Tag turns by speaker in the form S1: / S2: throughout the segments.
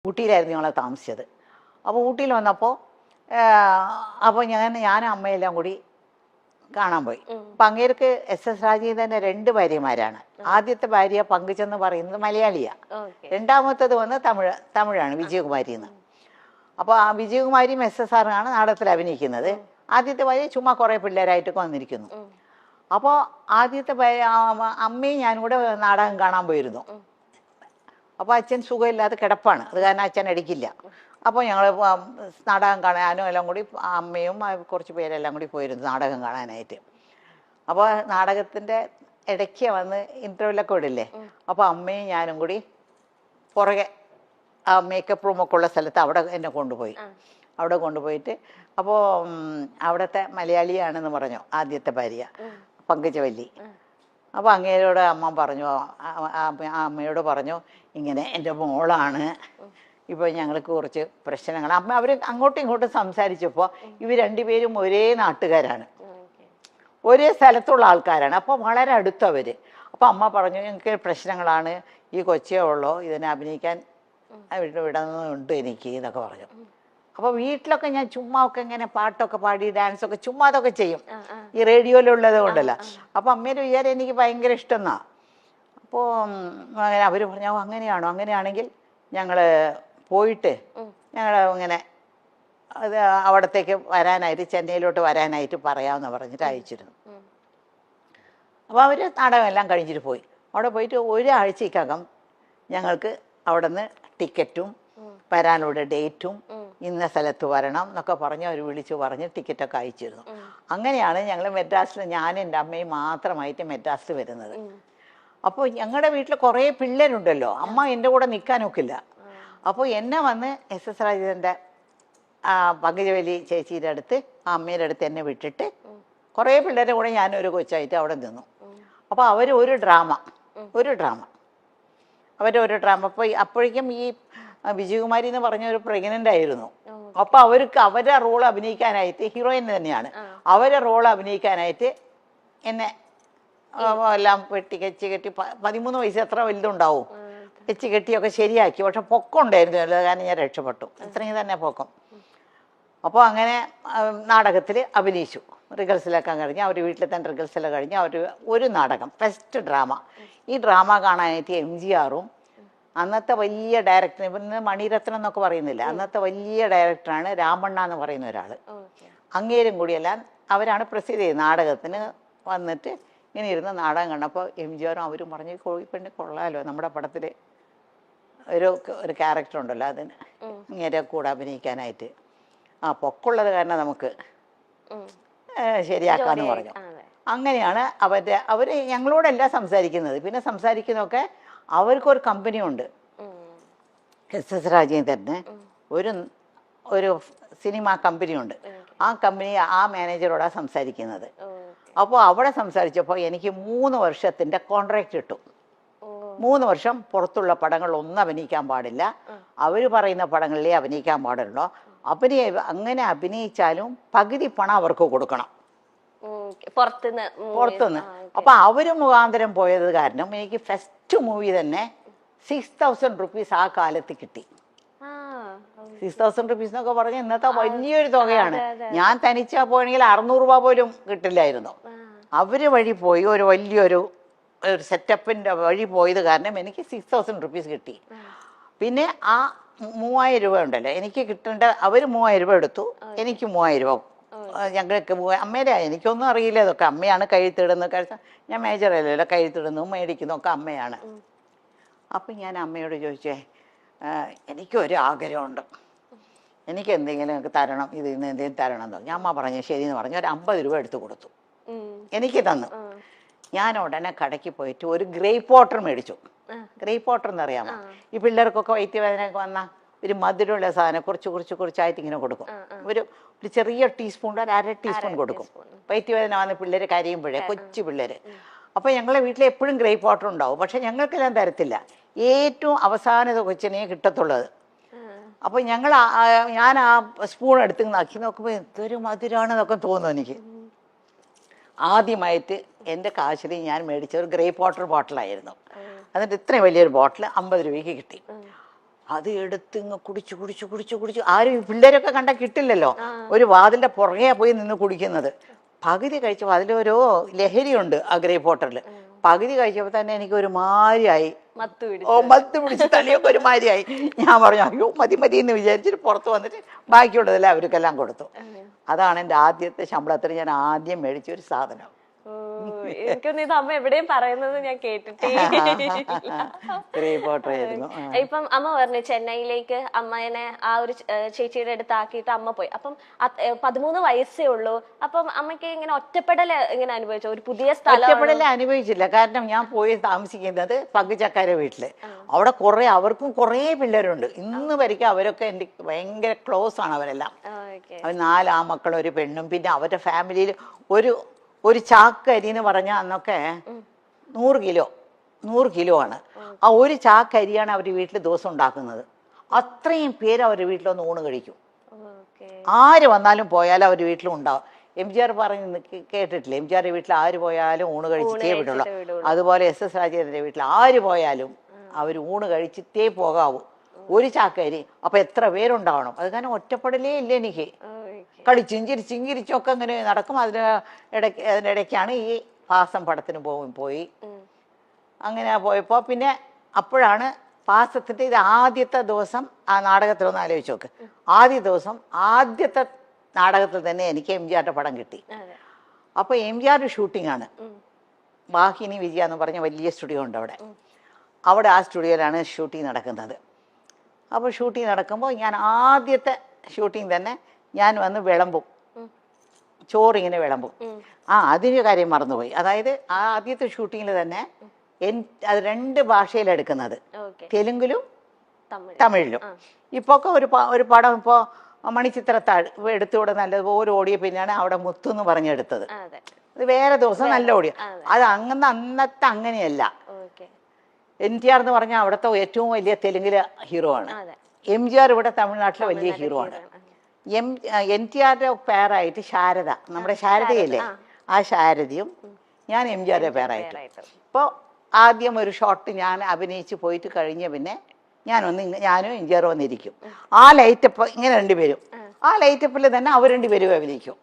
S1: ഊട്ടിയിലായിരുന്നു ഞങ്ങൾ താമസിച്ചത്. അപ്പോൾ ഊട്ടിയിൽ വന്നപ്പോൾ അപ്പോൾ ഞാനും അമ്മയെല്ലാം കൂടി കാണാൻ പോയി. അപ്പം അങ്ങേർക്ക് എസ് രാജീവൻ്റെ 2 ഭാര്യമാരാണ്. ആദ്യത്തെ ഭാര്യ പങ്കുചെന്ന് പറയുന്നത് മലയാളിയാണ്. രണ്ടാമത്തത് വന്ന് തമിഴാണ്, വിജയകുമാരി എന്ന്. അപ്പോൾ ആ വിജയകുമാരിയും SSR നാടകത്തിൽ അഭിനയിക്കുന്നത്. ആദ്യത്തെ ഭാര്യ ചുമ്മാ കുറേ പിള്ളേരായിട്ടൊക്കെ വന്നിരിക്കുന്നു. അപ്പോൾ ആദ്യത്തെ അമ്മയും ഞാനും കൂടെ നാടകം കാണാൻ പോയിരുന്നു. അപ്പോൾ അച്ഛൻ സുഖമില്ലാതെ കിടപ്പാണ്, അത് കാരണം അച്ഛൻ അടിക്കില്ല. അപ്പോൾ ഞങ്ങൾ നാടകം കാണാനും എല്ലാം കൂടി അമ്മയും കുറച്ച് പേരെല്ലാം കൂടി പോയിരുന്നു നാടകം കാണാനായിട്ട്. അപ്പോൾ നാടകത്തിൻ്റെ ഇടയ്ക്ക് വന്ന് ഇൻ്റർവ്യൂലൊക്കെ വിടില്ലേ, അപ്പോൾ അമ്മയും ഞാനും കൂടി പുറകെ ആ മേക്കപ്പ് റൂമൊക്കെ ഉള്ള സ്ഥലത്ത് അവിടെ എന്നെ കൊണ്ടുപോയി. അവിടെ കൊണ്ടുപോയിട്ട് അപ്പോൾ അവിടുത്തെ മലയാളിയാണെന്ന് പറഞ്ഞു ആദ്യത്തെ ഭാര്യ പങ്കജവല്ലി. അപ്പോൾ അങ്ങേരോട് അമ്മ പറഞ്ഞു, അമ്മയോട് പറഞ്ഞു, ഇങ്ങനെ എൻ്റെ മോളാണ്, ഇപ്പോൾ ഞങ്ങൾക്ക് കുറച്ച് പ്രശ്നങ്ങൾ. അമ്മ അവർ അങ്ങോട്ടും ഇങ്ങോട്ടും സംസാരിച്ചപ്പോൾ ഇവർ രണ്ടുപേരും ഒരേ നാട്ടുകാരാണ്, ഒരേ സ്ഥലത്തുള്ള ആൾക്കാരാണ്. അപ്പോൾ വളരെ അടുത്തവർ. അപ്പോൾ അമ്മ പറഞ്ഞു, ഞങ്ങൾക്ക് പ്രശ്നങ്ങളാണ്, ഈ കൊച്ചേ ഉള്ളോ, ഇതിനെ അഭിനയിക്കാൻ വിടുന്നുണ്ട് എനിക്ക് എന്നൊക്കെ പറഞ്ഞു. അപ്പോൾ വീട്ടിലൊക്കെ ഞാൻ ചുമ്മാ ഒക്കെ ഇങ്ങനെ പാട്ടൊക്കെ പാടി ഡാൻസൊക്കെ ചുമ്മാ അതൊക്കെ ചെയ്യും, ഈ റേഡിയോയിലുള്ളത് കൊണ്ടല്ല. അപ്പോൾ അമ്മേൻ്റെ വിചാരം എനിക്ക് ഭയങ്കര ഇഷ്ടമെന്നാ. അപ്പോൾ അവർ പറഞ്ഞു, അങ്ങനെയാണോ, അങ്ങനെയാണെങ്കിൽ ഞങ്ങൾ പോയിട്ട് ഞങ്ങൾ ഇങ്ങനെ അത് അവിടത്തേക്ക് വരാനായിട്ട്, ചെന്നൈയിലോട്ട് വരാനായിട്ട് പറയാമെന്ന് പറഞ്ഞിട്ട് അയച്ചിരുന്നു. അപ്പോൾ അവർ നാടകമെല്ലാം കഴിഞ്ഞിട്ട് പോയി. അവിടെ പോയിട്ട് ഒരാഴ്ചക്കകം ഞങ്ങൾക്ക് അവിടെ നിന്ന് ടിക്കറ്റും വരാനുള്ള ഡേറ്റും ഇന്ന സ്ഥലത്ത് വരണം എന്നൊക്കെ പറഞ്ഞ് അവർ വിളിച്ചു പറഞ്ഞ് ടിക്കറ്റൊക്കെ അയച്ചിരുന്നു. അങ്ങനെയാണ് ഞങ്ങൾ മെഡ്രാസിൽ, ഞാനും എൻ്റെ അമ്മയും മാത്രമായിട്ട് മെഡ്രാസിൽ വരുന്നത്. അപ്പോൾ ഞങ്ങളുടെ വീട്ടിൽ കുറേ പിള്ളേരുണ്ടല്ലോ, അമ്മ എൻ്റെ കൂടെ നിൽക്കാനൊക്കില്ല. അപ്പോൾ എന്നെ വന്ന് SS രാജീവൻ്റെ പങ്കജവല്ലി ചേച്ചിയുടെ അടുത്ത്, ആ അമ്മയുടെ അടുത്ത് എന്നെ വിട്ടിട്ട് കുറേ പിള്ളേരുടെ കൂടെ ഞാനൊരു കൊച്ചായിട്ട് അവിടെ നിന്നു. അപ്പോൾ അവർ ഒരു ഡ്രാമ അപ്പോൾ അപ്പോഴേക്കും ഈ വിജയകുമാരി എന്ന് പറഞ്ഞ ഒരു പ്രഗ്നൻ്റ് ആയിരുന്നു. അപ്പോൾ അവർക്ക് അവരുടെ റോൾ അഭിനയിക്കാനായിട്ട്, ഹീറോയിൻ തന്നെയാണ്, അവരുടെ റോൾ അഭിനയിക്കാനായിട്ട് എന്നെ എല്ലാം കെട്ടി 13 വയസ്സ് എത്ര വലുതുണ്ടാവും, വെച്ച് കെട്ടിയൊക്കെ ശരിയാക്കി. പക്ഷെ പൊക്കം ഉണ്ടായിരുന്നു, കാരണം ഞാൻ രക്ഷപ്പെട്ടു, ഇത്രയും തന്നെ പൊക്കം. അപ്പോൾ അങ്ങനെ നാടകത്തിൽ അഭിനയിച്ചു. റിഹേഴ്സലൊക്കെ കഴിഞ്ഞ് അവർ വീട്ടിൽ തന്നെ റിഹേഴ്സലൊക്കെ കഴിഞ്ഞ് അവർ ഒരു നാടകം, ഫസ്റ്റ് ഡ്രാമ. ഈ ഡ്രാമ കാണാനായിട്ട് MGRും അന്നത്തെ വലിയ ഡയറക്ടർ, ഇന്ന് മണിരത്നം എന്നൊക്കെ പറയുന്നില്ല, അന്നത്തെ വലിയ ഡയറക്ടറാണ് രാമണ്ണ എന്ന് പറയുന്ന ഒരാൾ, അങ്ങേരും കൂടിയെല്ലാം അവരാണ് പ്രസിദ്ധ ചെയ്ത് നാടകത്തിന് വന്നിട്ട് ഇങ്ങനെ ഇരുന്ന് നാടകം കണ്ടപ്പോൾ MGRും അവരും പറഞ്ഞു, കോഴിപ്പെണ്ണി കൊള്ളാമല്ലോ, നമ്മുടെ പടത്തിൽ ഒരു ക്യാരക്ടർ ഉണ്ടല്ലോ, അതിന് ഇങ്ങനെ കൂടെ അഭിനയിക്കാനായിട്ട് പൊക്കമുള്ളത് കാരണം നമുക്ക് ശരിയാക്കാമെന്ന് പറഞ്ഞു. അങ്ങനെയാണ് അവർ ഞങ്ങളോടെല്ലാം സംസാരിക്കുന്നത്. പിന്നെ സംസാരിക്കുന്നതൊക്കെ അവർക്കൊരു കമ്പനിയുണ്ട്, SS രാജീവന് ഒരു സിനിമ കമ്പനിയുണ്ട്. ആ കമ്പനി ആ മാനേജറോടാണ് സംസാരിക്കുന്നത്. അപ്പോൾ അവിടെ സംസാരിച്ചപ്പോൾ എനിക്ക് 3 വർഷത്തിൻ്റെ കോൺട്രാക്റ്റ് കിട്ടും. 3 വർഷം പുറത്തുള്ള പടങ്ങളൊന്നും അഭിനയിക്കാൻ പാടില്ല, അവർ പറയുന്ന പടങ്ങളിലേ അഭിനയിക്കാൻ പാടുള്ളൂ. അങ്ങനെ അഭിനയിച്ചാലും പകുതി പണം അവർക്ക് കൊടുക്കണം പുറത്തുനിന്ന്. അപ്പൊ അവര് മുഖാന്തരം പോയത് കാരണം എനിക്ക് ഫസ്റ്റ് മൂവി തന്നെ 6000 rupees ആ കാലത്ത് കിട്ടി. 6000 rupees എന്നൊക്കെ പറഞ്ഞാൽ ഇന്നത്തെ വലിയൊരു തുകയാണ്. ഞാൻ തനിച്ചാ പോയെങ്കിൽ 600 രൂപ പോലും കിട്ടില്ലായിരുന്നു. അവര് വഴി പോയി ഒരു വലിയൊരു സെറ്റപ്പിന്റെ വഴി പോയത് കാരണം എനിക്ക് 6000 rupees കിട്ടി. പിന്നെ ആ 3000 രൂപ ഉണ്ടല്ലോ എനിക്ക് കിട്ടേണ്ട, അവർ 3000 രൂപ എടുത്തു, എനിക്ക് 3000 രൂപ. ഞങ്ങൾക്ക് അമ്മയുടെ, എനിക്കൊന്നും അറിയില്ല, ഇതൊക്കെ അമ്മയാണ് കഴുത്തിടുന്നത്. ഞാൻ മേജറല്ലല്ലോ, കഴുത്തിടുന്നു മേടിക്കുന്നു ഒക്കെ അമ്മയാണ്. അപ്പം ഞാൻ അമ്മയോട് ചോദിച്ചേ, എനിക്കൊരു ആഗ്രഹമുണ്ട്, എനിക്ക് എന്തെങ്കിലും തരണം, ഇതിൽ നിന്ന് എന്തെങ്കിലും തരണം എന്ന് പറഞ്ഞു. അമ്മ പറഞ്ഞു ശരിയെന്ന് പറഞ്ഞു, ഒരു 50 രൂപ എടുത്തു കൊടുത്തു, എനിക്ക് തന്നു. ഞാൻ ഉടനെ കടയ്ക്ക് പോയിട്ട് ഒരു ഗ്രേപ്പ് വാട്ടർ മേടിച്ചു. ഗ്രേപ്പ് വാട്ടർ എന്നറിയാമോ, ഈ പിള്ളേർക്കൊക്കെ വയറ്റുവേദനയൊക്കെ വന്നാൽ ഒരു മധുരമുള്ള സാധനം കുറച്ചായിട്ട് ഇങ്ങനെ കൊടുക്കും. ഒരു ചെറിയ ടീസ്പൂൺ, ഒരു 1/2 ടീസ്പൂൺ കൊടുക്കും. വയറ്റുവേദന വന്ന് പിള്ളേർ കരയുമ്പോഴേ, കൊച്ചു പിള്ളേർ. അപ്പോൾ ഞങ്ങളെ വീട്ടിൽ എപ്പോഴും ഗ്രേപ്പ് വാട്ടർ ഉണ്ടാവും, പക്ഷെ ഞങ്ങൾക്കെല്ലാം തരത്തില്ല, ഏറ്റവും അവസാനത്തെ കൊച്ചിനെ കിട്ടത്തുള്ളത്. അപ്പോൾ ഞാൻ ആ സ്പൂൺ എടുത്ത് നക്കി നോക്കുമ്പോൾ എന്തൊരു മധുരമാണെന്നൊക്കെ തോന്നും എനിക്ക്. ആദ്യമായിട്ട് എൻ്റെ കാശിൽ ഞാൻ മേടിച്ച ഒരു ഗ്രേപ്പ് വാട്ടർ ബോട്ടിലായിരുന്നു. എന്നിട്ട് ഇത്രയും വലിയൊരു ബോട്ടിൽ 50 രൂപയ്ക്ക് കിട്ടി. അത് എടുത്ത് ഇങ്ങ് കുടിച്ചു കുടിച്ചു കുടിച്ചു കുടിച്ചു. ആരും പിള്ളേരൊക്കെ കണ്ടാൽ കിട്ടില്ലല്ലോ, ഒരു വാതിലിന്റെ പുറകെ പോയി നിന്ന് കുടിക്കുന്നത്. പകുതി കഴിച്ചപ്പോൾ അതിലൊരു ലഹരിയുണ്ട് ആ ഗ്രേപ്പ് വാട്ടറിൽ. പകുതി കഴിച്ചപ്പോൾ തന്നെ എനിക്ക് ഒരു മാരിയായി, മത്ത് പിടിച്ച് തലയൊക്കെ ഒരു മാരിയായി. ഞാൻ പറഞ്ഞു അയ്യോ മതി മതി എന്ന് വിചാരിച്ചിട്ട് പുറത്ത് വന്നിട്ട് ബാക്കിയുള്ളതെല്ലാം അവർക്കെല്ലാം കൊടുത്തു. അതാണ് എൻ്റെ ആദ്യത്തെ ശമ്പളത്തിൽ ഞാൻ ആദ്യം മേടിച്ച ഒരു സാധനം.
S2: എനിക്കൊന്നും ഇത് അമ്മ എവിടെയും പറയുന്നത് ഞാൻ കേട്ടിട്ടേ. ഇപ്പം അമ്മ പറഞ്ഞു ചെന്നൈയിലേക്ക് അമ്മേനെ ആ ഒരു ചേച്ചിയുടെ അടുത്ത് ആക്കിയിട്ട് അമ്മ പോയി. അപ്പം 13 വയസ്സേ ഉള്ളൂ. അപ്പം അമ്മയ്ക്ക് ഇങ്ങനെ ഒറ്റപ്പെടല് ഇങ്ങനെ അനുഭവിച്ചു? ഒരു പുതിയ സ്ഥലം
S1: ഒറ്റപ്പെടല് അനുഭവിച്ചില്ല. കാരണം ഞാൻ പോയി താമസിക്കുന്നത് പങ്കുചക്കാര വീട്ടില്. അവിടെ അവർക്കും കുറേ പിള്ളേരുണ്ട്. ഇന്ന് വരയ്ക്കും അവരൊക്കെ എൻ്റെ ഭയങ്കര ക്ലോസ് ആണ് അവരെല്ലാം. അവർ 4 ആമക്കളും ഒരു പെണ്ണും. പിന്നെ അവരുടെ ഫാമിലിയിൽ ഒരു ചാക്ക് അരി എന്ന് പറഞ്ഞാൽ അന്നൊക്കെ 100 കിലോ ആണ്. ആ ഒരു ചാക്ക് അരിയാണ് അവർ വീട്ടിൽ ദിവസം ഉണ്ടാക്കുന്നത്. അത്രയും പേര് അവരുടെ വീട്ടിലൊന്ന് ഊണ് കഴിക്കും. ആര് വന്നാലും പോയാലും അവർ വീട്ടിലും ഉണ്ടാവും. MGR പറഞ്ഞ് കേട്ടിട്ടില്ലേ, MGR വീട്ടിൽ ആര് പോയാലും ഊണ് കഴിച്ചിട്ടേ വിടുള്ളൂ. അതുപോലെ SS രാജേന്ദ്രൻ്റെ വീട്ടിൽ ആര് പോയാലും അവർ ഊണ് കഴിച്ചിട്ടേ പോകാവൂ. ഒരു ചാക്കരി. അപ്പൊ എത്ര പേരുണ്ടാവണം? അത് കാരണം ഒറ്റപ്പെടലേ ഇല്ല എനിക്ക്. കളിച്ചും ചിരിച്ചും ചിരിച്ചൊക്കെ അങ്ങനെ നടക്കും. അതിനിടയ്ക്കാണ് ഈ പാസം പടത്തിന് പോയി. അങ്ങനെ പോയപ്പോൾ പിന്നെ അപ്പോഴാണ് പാസത്തിൻ്റെ ഇത് ആദ്യത്തെ ദിവസം ആ നാടകത്തിലൊന്ന് ആലോചിച്ച് നോക്ക്. ആദ്യത്തെ നാടകത്തിൽ തന്നെ എനിക്ക് MGRന്റെ പടം കിട്ടി. അപ്പോൾ MGR ഷൂട്ടിംഗ് ആണ്. വാഹിനി വിജയ എന്ന് പറഞ്ഞ വലിയ സ്റ്റുഡിയോ ഉണ്ട് അവിടെ ആ സ്റ്റുഡിയോയിലാണ് ഷൂട്ടിംഗ് നടക്കുന്നത്. അപ്പോൾ ഷൂട്ടിംഗ് നടക്കുമ്പോൾ ഞാൻ ആദ്യത്തെ ഷൂട്ടിംഗ് തന്നെ ഞാൻ വന്ന് വിളമ്പും, ചോറിങ്ങനെ വിളമ്പും. അതിൻ്റെ കാര്യം മറന്നുപോയി. അതായത് ആ ആദ്യത്തെ ഷൂട്ടിങ്ങിൽ തന്നെ അത് 2 ഭാഷയിലെടുക്കുന്നത്, തെലുങ്കിലും തമിഴിലും. ഇപ്പോൾ ഒക്കെ ഒരു പടം ഇപ്പോൾ മണിച്ചിത്രത്താഴ് എടുത്തുകൂടെ നല്ലതുപോലെ ഓടിയ പിന്നെയാണ് അവിടെ മുത്തു എന്ന് പറഞ്ഞെടുത്തത്. അത് വേറെ ദിവസം നല്ല ഓടിയ. അത് അന്നത്തെ അങ്ങനെയല്ല. NTR എന്ന് പറഞ്ഞാൽ അവിടുത്തെ ഏറ്റവും വലിയ തെലുങ്കിലെ ഹീറോ ആണ്. MGR ഇവിടെ തമിഴ്നാട്ടിലെ വലിയ ഹീറോ ആണ്. NTRന്റെ പേരായിട്ട് ശാരദ, നമ്മുടെ ശാരദയില്ലേ, ആ ശാരദയും ഞാൻ MGRന്റെ പേരായിട്ട്. ഇപ്പോൾ ആദ്യം ഒരു ഷോട്ട് ഞാൻ അഭിനയിച്ച് പോയിട്ട് കഴിഞ്ഞ പിന്നെ ഞാനും MGR വന്നിരിക്കും. ആ ലൈറ്റപ്പ് ഇങ്ങനെ 2 പേരും ആ ലൈറ്റപ്പിൽ തന്നെ അവർ 2 പേരും അഭിനയിക്കും.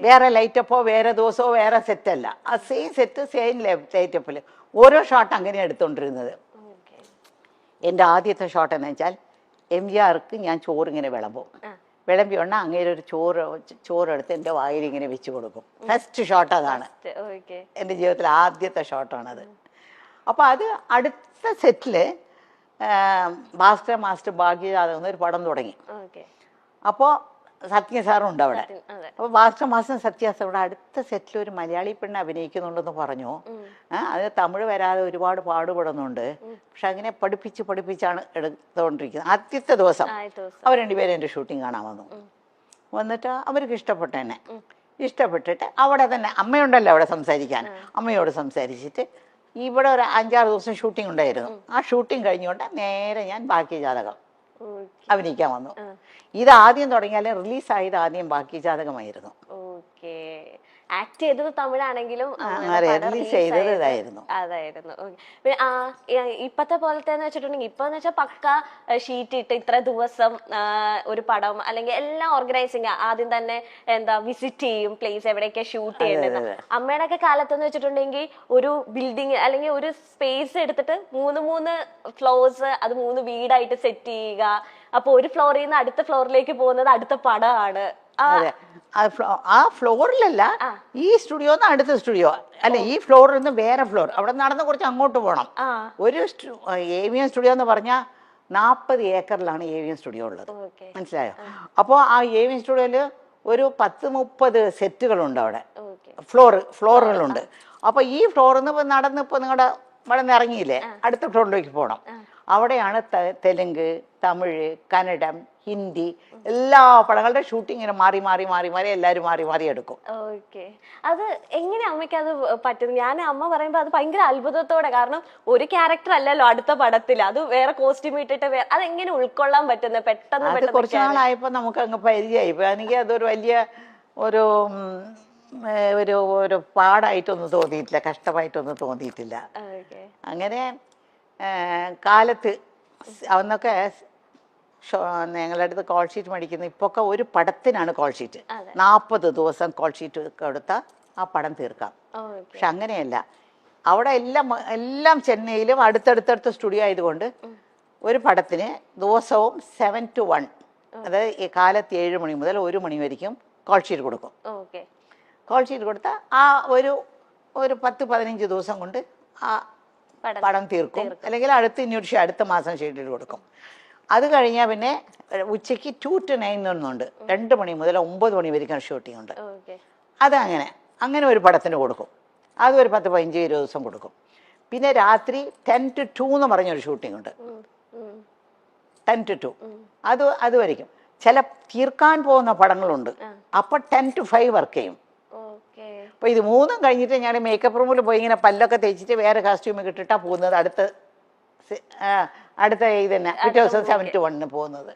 S1: വേറെ ലൈറ്റപ്പോ വേറെ ദിവസമോ വേറെ സെറ്റല്ല, ആ സെയിം സെറ്റ് സെയിം ലൈറ്റപ്പിൽ ഓരോ ഷോട്ട് അങ്ങനെയാണ് എടുത്തോണ്ടിരുന്നത്. എൻ്റെ ആദ്യത്തെ ഷോട്ട് എന്ന് വെച്ചാൽ MGRക്ക് ഞാൻ ചോറിങ്ങനെ വിളമ്പി ഉടനെ അങ്ങേരെ ഒരു ചോറെടുത്ത് എൻ്റെ വായിൽ ഇങ്ങനെ വെച്ച് കൊടുക്കും. ഫസ്റ്റ് ഷോട്ട് അതാണ്, എൻ്റെ ജീവിതത്തിലെ ആദ്യത്തെ ഷോട്ടാണത്. അപ്പോൾ അത് അടുത്ത സെറ്റില് ഭാസ്കര മാസ്റ്റർ ഭാഗ്യജാതകം ഒരു പടം തുടങ്ങി. അപ്പോൾ സത്യ സാറും ഉണ്ട് അവിടെ. അപ്പോൾ ഭാസ്കര മാസ്റ്റർ സത്യ സാർ ഇവിടെ അടുത്ത സെറ്റിൽ ഒരു മലയാളി പെണ്ണ് അഭിനയിക്കുന്നുണ്ടെന്ന് പറഞ്ഞു. അത് തമിഴ് വരാതെ ഒരുപാട് പാടുപെടുന്നുണ്ട്. പക്ഷെ അങ്ങനെ പഠിപ്പിച്ചാണ് എടുത്തുകൊണ്ടിരിക്കുന്നത്. ആദ്യത്തെ ദിവസം അവർ 2 പേരും എൻ്റെ ഷൂട്ടിങ് കാണാൻ വന്നിട്ട് അവർക്ക് ഇഷ്ടപ്പെട്ടിട്ട് അവിടെ തന്നെ അമ്മയുണ്ടല്ലോ അവിടെ സംസാരിക്കാൻ, അമ്മയോട് സംസാരിച്ചിട്ട് ഇവിടെ ഒരു 5-6 ദിവസം ഷൂട്ടിംഗ് ഉണ്ടായിരുന്നു. ആ ഷൂട്ടിംഗ് കഴിഞ്ഞുകൊണ്ട് നേരെ ഞാൻ ഭാഗ്യജാതകം അഭിനയിക്കാൻ വന്നു. ഇത് ആദ്യം തുടങ്ങിയാലും റിലീസായത് ആദ്യം ഭാഗ്യജാതകമായിരുന്നു.
S2: ആക്ട് ചെയ്തത് തമിഴാണെങ്കിലും
S1: റിലീസ് ചെയ്തത് ഇതായിരുന്നു.
S2: അതായിരുന്നു. ഇപ്പത്തെ പോലത്തെ വെച്ചിട്ടുണ്ടെങ്കിൽ ഇപ്പൊന്ന് വെച്ചാൽ പക്ക ഷീറ്റ് ഇട്ട് ഇത്ര ദിവസം ഒരു പടം അല്ലെങ്കിൽ എല്ലാം ഓർഗനൈസിങ് ആദ്യം തന്നെ വിസിറ്റ് ചെയ്യും പ്ലേസ് എവിടെയൊക്കെ ഷൂട്ട് ചെയ്യേണ്ടത്. അമ്മയുടെ ഒക്കെ കാലത്തെന്ന് വെച്ചിട്ടുണ്ടെങ്കിൽ ഒരു ബിൽഡിങ് അല്ലെങ്കിൽ ഒരു സ്പേസ് എടുത്തിട്ട് 3 ഫ്ലോർസ് അത് 3 വീടായിട്ട് സെറ്റ് ചെയ്യുക. അപ്പൊ ഒരു ഫ്ലോറിൽ നിന്ന് അടുത്ത ഫ്ലോറിലേക്ക് പോകുന്നത് അടുത്ത പടമാണ്.
S1: ആ ഫ്ലോറിലല്ല, ഈ സ്റ്റുഡിയോ അടുത്ത സ്റ്റുഡിയോ അല്ല, ഈ ഫ്ലോറിൽ നിന്ന് വേറെ ഫ്ലോർ, അവിടെ നടന്ന് കുറച്ച് അങ്ങോട്ട് പോകണം. ഒരു AVM സ്റ്റുഡിയോ എന്ന് പറഞ്ഞാൽ 40 ഏക്കറിലാണ് AVM സ്റ്റുഡിയോ ഉള്ളത്, മനസ്സിലായോ? അപ്പോൾ ആ AVM സ്റ്റുഡിയോയില് ഒരു 10-30 സെറ്റുകളുണ്ട് അവിടെ, ഫ്ലോറുകളുണ്ട്. അപ്പൊ ഈ ഫ്ലോറിൽ നിന്ന് നടന്ന് ഇപ്പൊ നിങ്ങളുടെ ഇവിടെ നിന്ന് ഇറങ്ങിയില്ലേ, അടുത്ത ഫ്ലോറിലേക്ക് പോകണം. അവിടെയാണ് തെലുങ്ക്, തമിഴ്, കന്നഡം, ഹിന്ദി എല്ലാ പടങ്ങളുടെ ഷൂട്ടിങ്ങിന് മാറി എല്ലാവരും മാറി എടുക്കും.
S2: അത് എങ്ങനെ അമ്മയ്ക്ക് അത് പറ്റുന്നു? ഞാൻ അമ്മ പറയുമ്പോ അത് ഭയങ്കര അത്ഭുതത്തോടെ, കാരണം ഒരു ക്യാരക്ടർ അല്ലല്ലോ അടുത്ത പടത്തിൽ, അത് വേറെ കോസ്റ്റ്യൂം ഇട്ടിട്ട് അതെങ്ങനെ ഉൾക്കൊള്ളാൻ പറ്റുന്നത്? പെട്ടെന്ന്
S1: കുറച്ചു നാളായപ്പോ നമുക്ക് അങ്ങ് പരിചയമായി. എനിക്ക് അതൊരു വലിയ ഒരു പാടായിട്ടൊന്നും തോന്നിയിട്ടില്ല, കഷ്ടമായിട്ടൊന്നും തോന്നിയിട്ടില്ല. അങ്ങനെ കാലത്ത് അന്നൊക്കെ ഞങ്ങളുടെ അടുത്ത് കോൾ ഷീറ്റ് മേടിക്കുന്നത് ഇപ്പൊക്കെ ഒരു പടത്തിനാണ് കോൾ ഷീറ്റ്. 40 ദിവസം കോൾ ഷീറ്റ് കൊടുത്താൽ ആ പടം തീർക്കാം. പക്ഷെ അങ്ങനെയല്ല, അവിടെ എല്ലാം ചെന്നൈയിലും അടുത്തടുത്തടുത്ത് സ്റ്റുഡിയോ ആയതുകൊണ്ട് ഒരു പടത്തിന് ദിവസവും 7 to 1, അതായത് ഈ കാലത്ത് 7 മണി മുതൽ 1 മണി വരെയും കോൾ ഷീറ്റ് കൊടുക്കും. കോൾ ഷീറ്റ് കൊടുത്താൽ ആ ഒരു 10-15 ദിവസം കൊണ്ട് ആ പടം തീർക്കും. അല്ലെങ്കിൽ അടുത്ത മാസം ഷെഡ്യൂൾ കൊടുക്കും. അത് കഴിഞ്ഞാൽ പിന്നെ ഉച്ചയ്ക്ക് 2 to 9 ഒന്നുണ്ട്, 2 മണി മുതൽ 9 മണി വരെയും ഷൂട്ടിംഗ് ഉണ്ട്. അങ്ങനെ ഒരു പടത്തിന് കൊടുക്കും. അത് ഒരു 10-15 ദിവസം കൊടുക്കും. പിന്നെ രാത്രി 10 to 2 എന്ന് പറഞ്ഞൊരു ഷൂട്ടിംഗ് ഉണ്ട്, 10 to 2. അത് വരയ്ക്കും. ചില തീർക്കാൻ പോകുന്ന പടങ്ങളുണ്ട്, അപ്പൊ 10 to 5 വർക്ക് ചെയ്യും. അപ്പൊ ഇത് മൂന്നും കഴിഞ്ഞിട്ട് ഞാൻ മേക്കപ്പ് റൂമിൽ പോയി ഇങ്ങനെ പല്ലൊക്കെ തേച്ചിട്ട് വേറെ കോസ്റ്റ്യൂം ഇട്ടിട്ടാ പോകുന്നത്. അടുത്ത ഇത് തന്നെ പിറ്റേ ദിവസം 7 to 1 പോകുന്നത്.